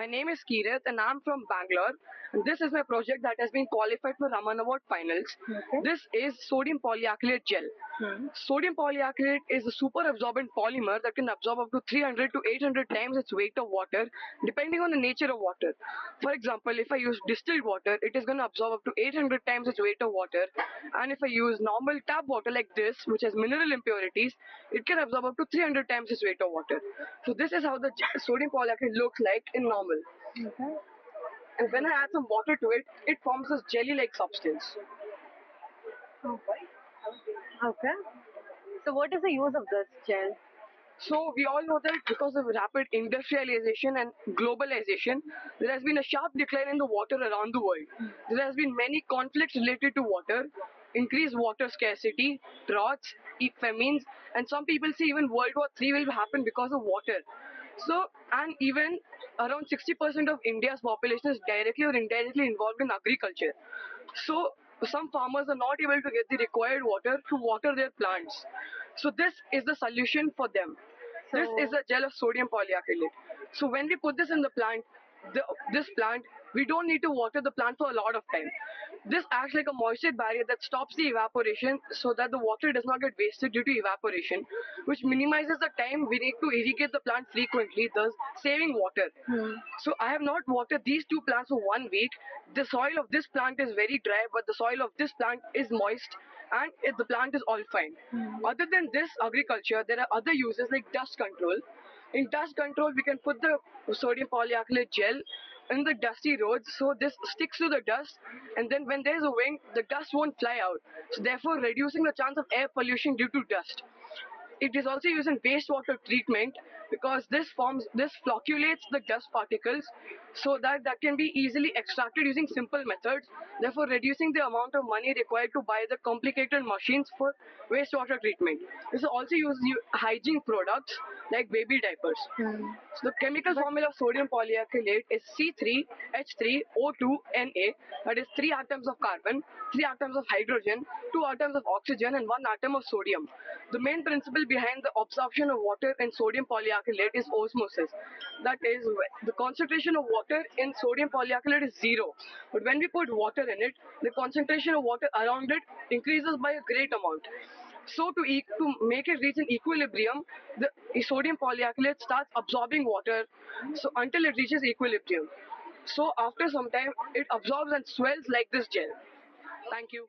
My name is Kirat and I'm from Bangalore. And this is my project that has been qualified for Raman Award finals. Okay. This is sodium polyacrylate gel. Sodium polyacrylate is a super absorbent polymer that can absorb up to 300 to 800 times its weight of water depending on the nature of water. For example, if I use distilled water, it is going to absorb up to 800 times its weight of water. And if I use normal tap water like this, which has mineral impurities, it can absorb up to 300 times its weight of water. So this is how the sodium polyacrylate looks like in normal. Okay. And when I add some water to it, it forms this jelly-like substance. Okay. So what is the use of this gel? So we all know that because of rapid industrialization and globalization, there has been a sharp decline in the water around the world. There has been many conflicts related to water, increased water scarcity, droughts, famines, and some people say even World War III will happen because of water. So, and even around 60% of India's population is directly or indirectly involved in agriculture. So some farmers are not able to get the required water to water their plants. So this is the solution for them. This is a gel of sodium polyacrylate. So when we put this in the plant, this plant, we don't need to water the plant for a lot of time. This acts like a moisture barrier that stops the evaporation so that the water does not get wasted due to evaporation, which minimizes the time we need to irrigate the plant frequently, thus saving water. So I have not watered these two plants for 1 week. The soil of this plant is very dry, but the soil of this plant is moist, and the plant is all fine. Other than this agriculture, there are other uses like dust control. In dust control, we can put the sodium polyacrylate gel in the dusty roads, so this sticks to the dust, and then when there is a wind, the dust won't fly out. So therefore, reducing the chance of air pollution due to dust. It is also used in wastewater treatment because this flocculates the dust particles so that can be easily extracted using simple methods, therefore reducing the amount of money required to buy the complicated machines for wastewater treatment. This is also used in hygiene products like baby diapers. So the chemical formula of sodium polyacrylate is C3H3O2Na, that is 3 atoms of carbon, 3 atoms of hydrogen, 2 atoms of oxygen, and 1 atom of sodium. The main principle behind the absorption of water in sodium polyacrylate is osmosis. That is, the concentration of water in sodium polyacrylate is zero. But when we put water in it, the concentration of water around it increases by a great amount. So to make it reach an equilibrium, the sodium polyacrylate starts absorbing water so until it reaches equilibrium. So after some time, it absorbs and swells like this gel. Thank you.